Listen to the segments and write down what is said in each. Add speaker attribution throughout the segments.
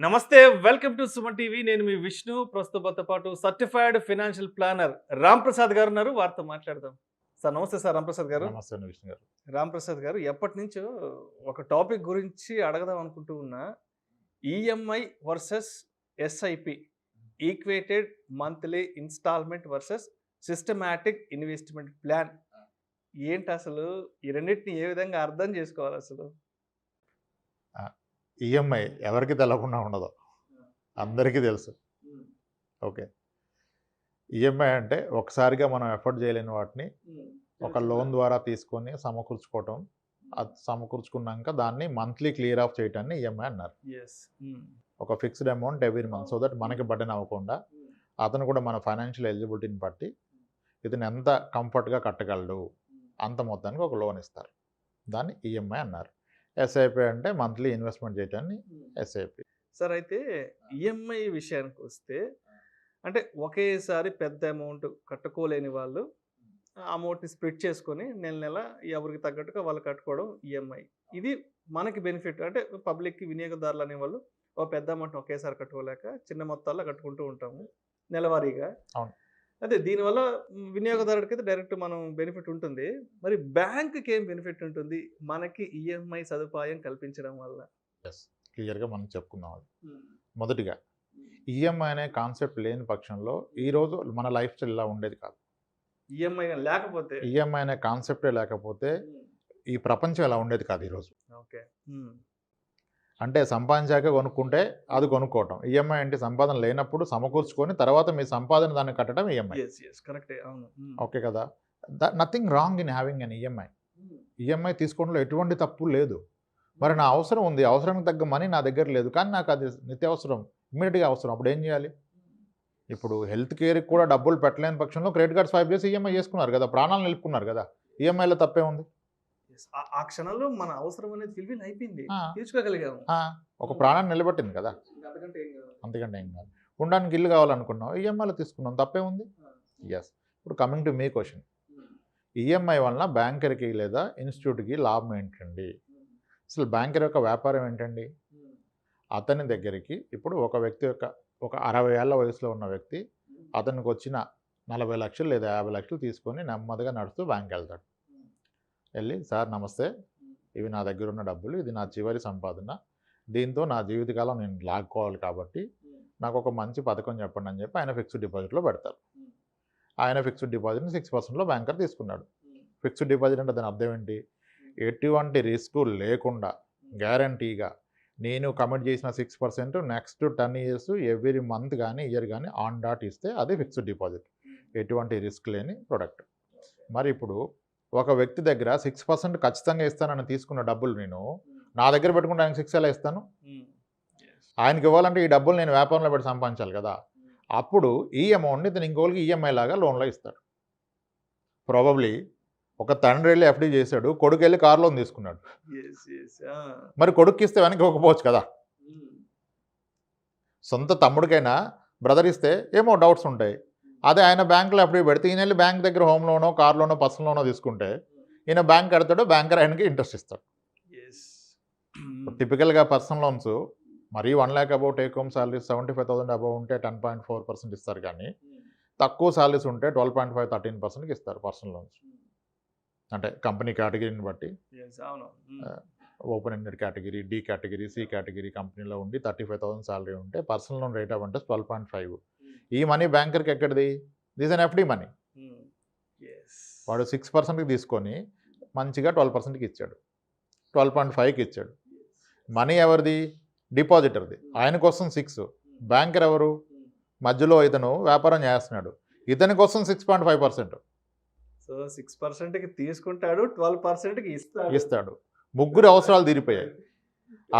Speaker 1: నమస్తే welcome to Suman TV నేను మీ విష్ణు ప్రస్తుతంతో పాటు certified financial planner Ram Prasad గారు ఉన్నారు వారితో మాట్లాడదాం సార్ నమస్తే సార్ రామ్ ప్రసాద్ గారు
Speaker 2: నమస్తే విష్ణు గారు.
Speaker 1: రామ్ ప్రసాద్ గారు ఎప్పటి నుంచో ఒక టాపిక్ గురించి అడగదాం అనుకుంటూ ఉన్నా EMI versus SIP equated monthly instalment versus systematic investment plan ఏంటి అసలు ఈ రెండింటిని ఏ విధంగా అర్థం చేసుకోవాలి అసలు
Speaker 2: ఈఎంఐ ఎవరికి తెలవకుండా ఉండదు, అందరికీ తెలుసు. ఓకే, ఈఎంఐ అంటే ఒకసారిగా మనం ఎఫర్ట్ చేయలేని వాటిని ఒక లోన్ ద్వారా తీసుకొని సమకూర్చుకోవటం, అది సమకూర్చుకున్నాక దాన్ని మంత్లీ క్లియర్ ఆఫ్ చేయటాన్ని ఈఎంఐ అన్నారు. ఒక fixed amount every month, so that మనకి బర్డెన్ అవ్వకుండా అతను కూడా మన ఫైనాన్షియల్ ఎలిజిబిలిటీని బట్టి ఇతను ఎంత కంఫర్ట్గా కట్టగలడు అంత మొత్తానికి ఒక లోన్ ఇస్తారు, దాన్ని ఈఎంఐ అన్నారు. ఎస్ఐపి అంటే మంత్లీ ఇన్వెస్ట్మెంట్ చేయటాన్ని ఎస్ఐపి.
Speaker 1: సార్ అయితే ఈఎంఐ విషయానికి వస్తే అంటే ఒకేసారి పెద్ద అమౌంట్ కట్టుకోలేని వాళ్ళు అమౌంట్ని స్ప్లిట్ చేసుకొని నెల నెల ఎవరికి తగ్గట్టుగా వాళ్ళు కట్టుకోవడం ఈఎంఐ. ఇది మనకి బెనిఫిట్. అంటే పబ్లిక్కి వినియోగదారులు అనేవాళ్ళు ఓ పెద్ద అమౌంట్ ఒకేసారి కట్టుకోలేక చిన్న మొత్తాల్లో కట్టుకుంటూ ఉంటాము నెలవారీగా.
Speaker 2: అవును.
Speaker 1: అదే దీనివల్ల వినియోగదారుడికి అయితే డైరెక్ట్ మనం బెనిఫిట్ ఉంటుంది. మరి బ్యాంకుకి ఏం బెనిఫిట్ ఉంటుంది మనకి ఈఎంఐ సదుపాయం కల్పించడం వల్ల?
Speaker 2: ఎస్, క్లియర్గా మనం చెప్పుకుందాం. అది మొదటిగా ఈఎంఐ అనే కాన్సెప్ట్ లేని పక్షంలో ఈరోజు మన లైఫ్ స్టైల్ ఇలా ఉండేది కాదు.
Speaker 1: ఈఎంఐ లేకపోతే,
Speaker 2: ఈఎంఐ అనే కాన్సెప్టే లేకపోతే ఈ ప్రపంచం ఇలా ఉండేది కాదు ఈరోజు.
Speaker 1: ఓకే,
Speaker 2: అంటే సంపాదించాక కొనుక్కుంటే అది కొనుక్కోవటం. ఈఎంఐ అంటే సంపాదన లేనప్పుడు సమకూర్చుకొని తర్వాత మీ సంపాదన దాన్ని కట్టడం ఈఎంఐ. ఓకే కదా, nothing wrong in having an EMI. EMI తీసుకోవడంలో ఎటువంటి తప్పు లేదు. మరి నా అవసరం ఉంది, అవసరానికి తగ్గ మనీ నా దగ్గర లేదు, కానీ నాకు అది నిత్యావసరం, ఇమ్మీడియట్గా అవసరం, అప్పుడు ఏం చేయాలి? ఇప్పుడు హెల్త్ కేర్కి కూడా డబ్బులు పెట్టలేని పక్షంలో క్రెడిట్ కార్డ్ స్వైప్ చేసి ఈఎంఐ చేసుకున్నారు కదా, ప్రాణాలు నిలుపుకున్నారు కదా, ఈఎంఐలో తప్పే ఉంది.
Speaker 1: ఆ క్షణంలో మన అవసరం అనేది ఫిల్ఫిల్ అయిపోయింది, తీర్చుకోగలిగాము,
Speaker 2: ఒక ప్రాణాన్ని నిలబెట్టింది కదా, అంతకంటే ఏం కాదు. ఉండడానికి ఇల్లు కావాలనుకున్నాం, ఈఎంఐలో తీసుకున్నాం, తప్పే ఉంది. ఎస్. ఇప్పుడు coming to me question, EMI వలన బ్యాంకర్కి లేదా ఇన్స్టిట్యూట్కి లాభం ఏంటండి? అసలు బ్యాంకర్ యొక్క వ్యాపారం ఏంటండి? అతని దగ్గరికి ఇప్పుడు ఒక వ్యక్తి యొక్క ఒక 60 ఏళ్ల వయసులో ఉన్న వ్యక్తి అతనికి వచ్చిన 40 లక్షలు లేదా 50 లక్షలు తీసుకొని నెమ్మదిగా నడుస్తూ బ్యాంక్కి వెళ్తాడు. వెళ్ళి, సార్ నమస్తే, ఇవి నా దగ్గర ఉన్న డబ్బులు, ఇది నా చివరి సంపాదన, దీంతో నా జీవితకాలం నేను లాక్కోవాలి కాబట్టి నాకు ఒక మంచి పథకం చెప్పండి అని చెప్పి ఆయన ఫిక్స్డ్ డిపాజిట్లో పెడతారు. ఆయన ఫిక్స్డ్ డిపాజిట్ని 6%లో బ్యాంకర్ తీసుకున్నాడు. ఫిక్స్డ్ డిపాజిట్ అంటే దాని అర్థం ఏంటి? ఎటువంటి రిస్క్ లేకుండా గ్యారంటీగా నేను కమిట్ చేసిన 6% నెక్స్ట్ 10 ఇయర్స్ ఎవ్రీ మంత్ కానీ ఇయర్ కానీ ఆన్ డాట్ ఇస్తే అది ఫిక్స్డ్ డిపాజిట్, ఎటువంటి రిస్క్ లేని ప్రొడక్ట్. మరి ఇప్పుడు ఒక వ్యక్తి దగ్గర 6% ఖచ్చితంగా ఇస్తానని తీసుకున్న డబ్బులు నేను నా దగ్గర పెట్టుకుంటే ఆయనకు 6 ఎలా ఇస్తాను? ఆయనకి ఇవ్వాలంటే ఈ డబ్బులు నేను వ్యాపారంలో పెట్టి సంపాదించాలి కదా. అప్పుడు ఈ అమౌంట్ని ఇతను ఇంకోళ్ళకి ఈఎంఐ లాగా లోన్లో ఇస్తాడు. ప్రాబబ్లీ ఒక తండ్రి వెళ్ళి ఎఫ్డీ చేశాడు, కొడుకు వెళ్ళి కార్ లోన్ తీసుకున్నాడు. మరి కొడుకు ఇస్తే వెనక్కి ఇవ్వకపోవచ్చు కదా. సొంత తమ్ముడికైనా బ్రదర్ ఇస్తే ఏమో డౌట్స్ ఉంటాయి. అదే ఆయన బ్యాంకులో ఎఫ్డీ పెడితే ఈయన వెళ్ళి బ్యాంక్ దగ్గర హోమ్ లోనో కార్ లోనో పర్సనల్ లోనో తీసుకుంటే ఈయన బ్యాంక్ కడతాడు, బ్యాంకర్ ఆయనకి ఇంట్రెస్ట్ ఇస్తాడు. టిపికల్గా పర్సనల్ లోన్స్ మరీ 1 lakh above take home salaries 75,000 above ఉంటే 10.4% ఇస్తారు, కానీ తక్కువ సాలరీస్ ఉంటే 12.5-13%కి ఇస్తారు పర్సనల్ లోన్స్. అంటే కంపెనీ కేటగిరీని బట్టి open ended category, D category, C category కంపెనీలో ఉండి 35,000 సాలరీ ఉంటే personal loan rate of interest 12.5. ఈ మనీ బ్యాంకర్కి ఎక్కడిది? This on FD money. వాడు 6%కి తీసుకొని మంచిగా 12%కి ఇచ్చాడు, 12.5కి ఇచ్చాడు. మనీ ఎవరిది? డిపాజిటర్ది. ఆయన కోసం 6, బ్యాంకర్ ఎవరు? మధ్యలో ఇతను వ్యాపారం చేస్తున్నాడు, ఇతని కోసం 6.5%.
Speaker 1: సో 6%కి తీసుకుంటాడు, 12%కి
Speaker 2: ఇస్తాడు. ముగ్గురు అవసరాలు తీరిపోయాయి.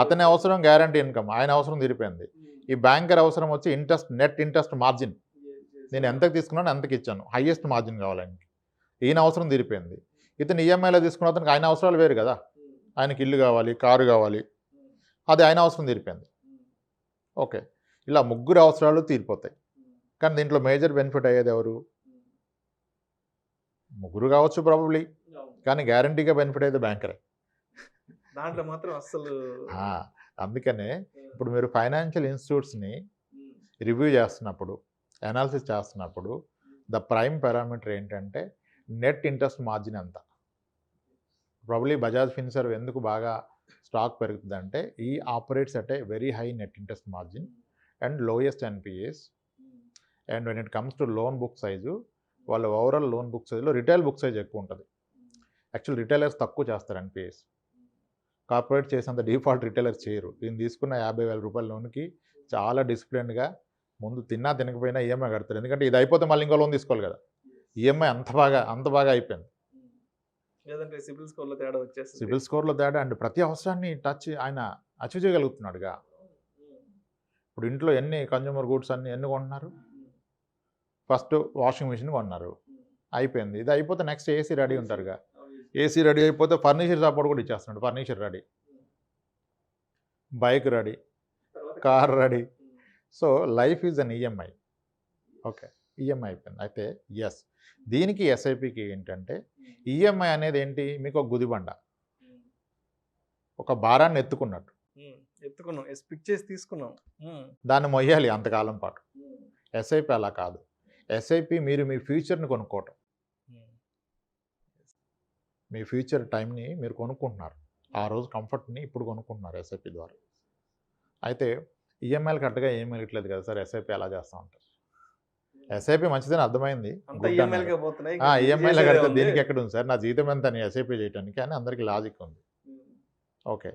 Speaker 2: అతని అవసరం గ్యారంటీ ఇన్కమ్, ఆయన అవసరం తీరిపోయింది. ఈ బ్యాంకర్ అవసరం వచ్చి ఇంట్రెస్ట్, నెట్ ఇంట్రెస్ట్ మార్జిన్, నేను ఎంతకు తీసుకున్నాను ఎంతకి ఇచ్చాను, హైయెస్ట్ మార్జిన్ కావాలి ఆయనకి, ఈయన అవసరం తీరిపోయింది. ఇతను ఈఎంఐలో తీసుకున్న అతనికి ఆయన అవసరాలు వేరు కదా, ఆయనకి ఇల్లు కావాలి, కారు కావాలి, అది ఆయన అవసరం తీరిపోయింది. ఓకే, ఇలా ముగ్గురు అవసరాలు తీరిపోతాయి. కానీ దీంట్లో మేజర్ బెనిఫిట్ అయ్యేది ఎవరు? ముగ్గురు కావచ్చు ప్రాబబ్లీ, కానీ గ్యారంటీగా బెనిఫిట్ అయితే బ్యాంకరే.
Speaker 1: దాంట్లో మాత్రం అస్సలు
Speaker 2: అందుకనే ఇప్పుడు మీరు ఫైనాన్షియల్ ఇన్స్టిట్యూట్స్ని రివ్యూ చేస్తున్నప్పుడు, అనాలిసిస్ చేస్తున్నప్పుడు ద ప్రైమ్ పారామీటర్ ఏంటంటే నెట్ ఇంట్రెస్ట్ మార్జిన్ ఎంత. ప్రాబ్లీ బజాజ్ ఫిన్సర్వ్ ఎందుకు బాగా స్టాక్ పెరుగుతుందంటే ఈ operates at a very high net interest margin and lowest NPAs. And when it comes to loan book size, వాళ్ళ ఓవరాల్ లోన్ బుక్ సైజులో retail book size ఎక్కువ ఉంటుంది. Actual retailers తక్కువ చేస్తారు ఎన్పిఎస్, కార్పొరేట్ చేసేంత డిఫాల్ట్ రిటైలర్స్ చేయరు. దీన్ని తీసుకున్న 50,000 రూపాయల లోన్కి చాలా డిసిప్లిన్డ్గా ముందు తిన్నా తినకపోయినా ఈఎంఐ కడతారు. ఎందుకంటే ఇది అయిపోతే మళ్ళీ ఇంకో లోన్ తీసుకోవాలి కదా. ఈఎంఐ అంత బాగా అయిపోయింది.
Speaker 1: లేదంటే సిబిల్ స్కోర్లో తేడా వచ్చేస్తుంది.
Speaker 2: సిబిల్ స్కోర్లో తేడా అండ్ ప్రతి అవసరాన్ని ఆయన అచీవ్ చేయగలుగుతున్నాడుగా. ఇప్పుడు ఇంట్లో ఎన్ని కన్జ్యూమర్ గూడ్స్ ఎన్ని కొంటున్నారు? ఫస్ట్ వాషింగ్ మిషన్ కొన్నారు, అయిపోయింది. ఇది అయిపోతే నెక్స్ట్ ఏసీ రెడీ ఉంటారుగా. ఏసీ రెడీ అయిపోతే ఫర్నిచర్ సపోర్ట్ కూడా ఇచ్చేస్తున్నాడు. Furniture ready, bike ready, car ready. So life is on EMI. Okay, EMI అయిపోయింది. అయితే ఎస్, దీనికి ఎస్ఐపికి ఏంటంటే ఈఎంఐ అనేది ఏంటి, మీకు ఒక గుదిబండ, ఒక భారాన్ని ఎత్తుకున్నట్టు.
Speaker 1: ఎత్తుకున్నాం, పిక్ చేసి తీసుకున్నాం,
Speaker 2: దాన్ని మొయ్యాలి అంతకాలం పాటు. ఎస్ఐపి అలా కాదు. ఎస్ఐపి మీరు మీ ఫ్యూచర్ని కొనుక్కోవటం, మీ ఫ్యూచర్ టైంని మీరు కొనుక్కుంటున్నారు. ఆ రోజు కంఫర్ట్ని ఇప్పుడు కొనుక్కుంటున్నారు ఎస్ఐపి ద్వారా. అయితే ఈఎంఐలు కరెక్ట్గా ఏం మిగట్లేదు కదా సార్, ఎస్ఐపి ఎలా చేస్తూ ఉంటారు. ఎస్ఐపి మంచిదని అర్థమైంది, ఈఎంఐలో కడితే దీనికి ఎక్కడ ఉంది సార్, నా జీతం ఎంత అని ఎస్ఐపి చేయడానికి అని అందరికీ లాజిక్ ఉంది. ఓకే,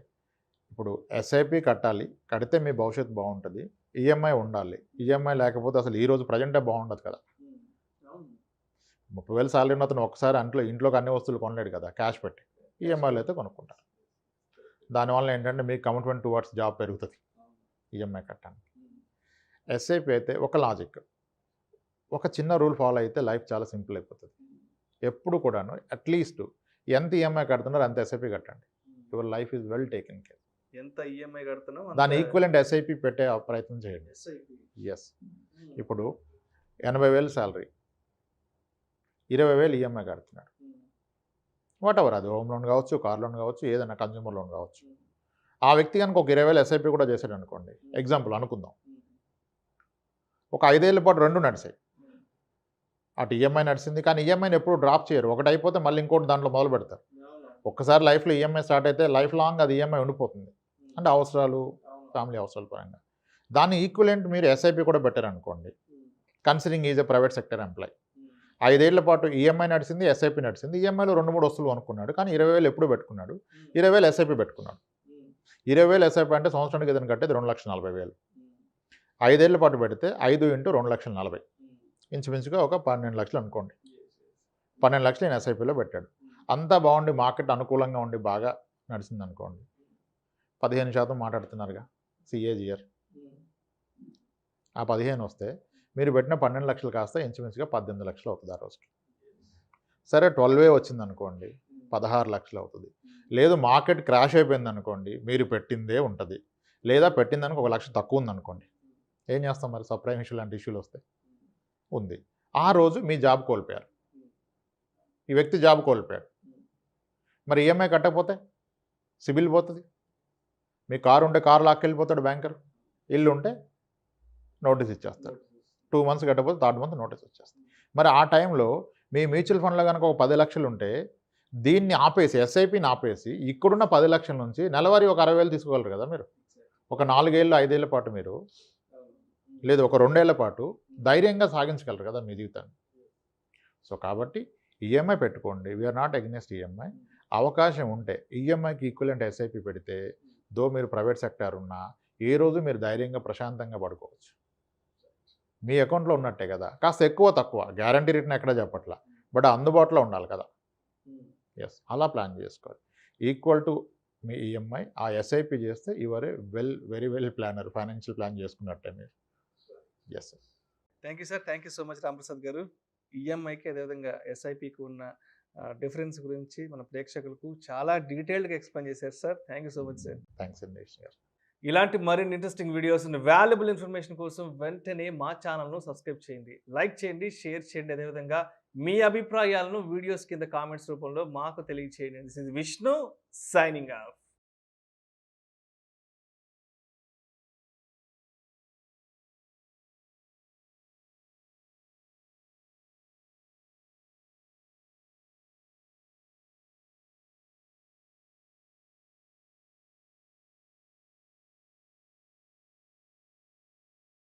Speaker 2: ఇప్పుడు ఎస్ఐపి కట్టాలి, కడితే మీ భవిష్యత్తు బాగుంటుంది. ఈఎంఐ ఉండాలి, ఈఎంఐ లేకపోతే అసలు ఈ రోజు ప్రజెంటే బాగుండదు కదా. 30,000 సాలరీ ఉన్న అతను ఒకసారి ఇంట్లోకి అన్ని వస్తువులు కొనలేడు కదా క్యాష్ పెట్టి. ఈఎంఐలు అయితే కొనుక్కుంటారు. దానివల్ల ఏంటంటే మీకు కమిట్మెంట్ టువర్డ్స్ జాబ్ పెరుగుతుంది ఈఎంఐ కట్టడానికి. ఎస్ఐపి అయితే ఒక లాజిక్, ఒక చిన్న రూల్ ఫాలో అయితే లైఫ్ చాలా సింపుల్ అయిపోతుంది. ఎప్పుడు కూడాను అట్లీస్ట్ ఎంత ఈఎంఐ కడుతున్నారో అంత ఎస్ఐపి కట్టండి. Your life is well taken care.
Speaker 1: ఎంత ఈఎంఐ కడుతున్నాం
Speaker 2: దాని ఈక్వలెంట్ ఎస్ఐపి పెట్టే ప్రయత్నం చేయండి. ఎస్, ఇప్పుడు 80,000 శాలరీ, 20,000 ఈఎంఐ కడుతున్నాడు. వాట్ ఎవర్, అది హోమ్ లోన్ కావచ్చు, కార్ లోన్ కావచ్చు, ఏదైనా కన్జ్యూమర్ లోన్ కావచ్చు. ఆ వ్యక్తి కనుక ఒక 20,000 ఎస్ఐపి కూడా చేశాడు అనుకోండి, ఎగ్జాంపుల్ అనుకుందాం. ఒక 5 ఏళ్ల పాటు రెండు నడిచాయి. అటు ఈఎంఐ నడిచింది, కానీ ఈఎంఐని ఎప్పుడు డ్రాప్ చేయరు. ఒకటి అయిపోతే మళ్ళీ ఇంకోటి దాంట్లో మొదలు పెడతారు. ఒక్కసారి లైఫ్లో ఈఎంఐ స్టార్ట్ అయితే లైఫ్ లాంగ్ అది ఈఎంఐ ఉండిపోతుంది. అంటే అవసరాలు, ఫ్యామిలీ అవసరాల పరంగా. దాన్ని ఈక్వలెంట్ మీరు ఎస్ఐపి కూడా పెట్టారనుకోండి, considering is a private sector employee. 5 ఏళ్ల పాటు ఈఎంఐ నడిచింది, ఎస్ఐపి నడిచింది. ఈఎంఐలో 2-3 వస్తువులు కొనుక్కున్నాడు, కానీ 20,000 ఎప్పుడు పెట్టుకున్నాడు, 20,000 ఎస్ఐపి పెట్టుకున్నాడు. 20,000 ఎస్ఐపి అంటే సంవత్సరానికి ఏదైనా కట్టేది 2,40,000. 5 ఏళ్ల పాటు పెడితే 5 × 2,40,000, ఇంచుమించుగా ఒక 12 లక్షలు అనుకోండి. 12 లక్షలు నేను ఎస్ఐపిలో పెట్టాడు. అంతా బాగుండి మార్కెట్ అనుకూలంగా ఉండి బాగా నడిచింది అనుకోండి, 15% మాట్లాడుతున్నారుగా సిఏజిఆర్. ఆ 15 వస్తే మీరు పెట్టిన 12 లక్షలు కాస్త ఇంచుమించుగా 18 లక్షలు అవుతుంది ఆ రోజుకి. సరే 12 వచ్చింది అనుకోండి, 16 లక్షలు అవుతుంది. లేదు మార్కెట్ క్రాష్ అయిపోయింది అనుకోండి, మీరు పెట్టిందే ఉంటుంది. లేదా పెట్టిందానికి 1 లక్ష తక్కువ ఉందనుకోండి, ఏం చేస్తాం మరి, సబ్ప్రైమ్ ఇష్యూ లాంటి ఇష్యూలు వస్తాయి. ఉంది, ఆ రోజు మీ జాబ్ కోల్పోయారు, ఈ వ్యక్తి జాబ్ కోల్పోయాడు. మరి ఈఎంఐ కట్టకపోతే సిబిల్ పోతుంది. మీ కారు ఉంటే కారు లాక్కెళ్ళిపోతాడు బ్యాంకర్, ఇల్లు ఉంటే నోటీస్ ఇచ్చేస్తాడు. 2 మంత్స్ కట్టకపోతే 3rd మంత్ నోటీస్ వచ్చేస్తుంది. మరి ఆ టైంలో మీ మ్యూచువల్ ఫండ్లో కనుక ఒక 10 లక్షలు ఉంటే దీన్ని ఆపేసి, ఎస్ఐపిని ఆపేసి, ఇక్కడున్న 10 లక్షల నుంచి నెలవారీ ఒక 60,000 తీసుకోగలరు కదా మీరు. ఒక 4 ఏళ్ళు 5 ఏళ్ల పాటు మీరు, లేదు ఒక 2 ఏళ్ల పాటు ధైర్యంగా సాగించగలరు కదా మీ జీవితాన్ని. సో కాబట్టి ఈఎంఐ పెట్టుకోండి, వీఆర్ నాట్ అగెన్స్ట్ ఈఎంఐ. అవకాశం ఉంటే ఈఎంఐకి ఈక్వలెంట్ ఎస్ఐపి పెడితే, దో మీరు ప్రైవేట్ సెక్టార్ ఉన్నా ఏ రోజు మీరు ధైర్యంగా ప్రశాంతంగా పడుకోవచ్చు. మీ అకౌంట్లో ఉన్నట్టే కదా, కాస్త ఎక్కువ తక్కువ గ్యారంటీ రిటర్న్ ఎక్కడ చెప్పట్లా, బట్ అందుబాటులో ఉండాలి కదా. ఎస్, అలా ప్లాన్ చేసుకోవాలి. ఈక్వల్ టు మీ ఈఎంఐ, ఆ ఎస్ఐపి చేస్తే your very well planner, financial plan చేసుకున్నట్టే మీరు. Yes sir.
Speaker 1: Thank you sir, thank you so much Ramaprasad garu. ఈఎంఐకి అదేవిధంగా ఎస్ఐపికి ఉన్న డిఫరెన్స్ గురించి మన ప్రేక్షకులకు చాలా డీటెయిల్డ్గా ఎక్స్ప్లెయిన్ చేశారు sir. Thank you so much sir.
Speaker 2: Thanks అండి గారు.
Speaker 1: ఇలాంటి మరిన్ని ఇంట్రెస్టింగ్ వీడియోస్, వాల్యుబుల్ ఇన్ఫర్మేషన్ కోసం వెంటనే మా ఛానల్ను సబ్స్క్రైబ్ చేయండి, లైక్ చేయండి, షేర్ చేయండి. అదేవిధంగా మీ అభిప్రాయాలను వీడియోస్ కింద కామెంట్స్ రూపంలో మాకు తెలియచేయండి. This is Vishnu signing off.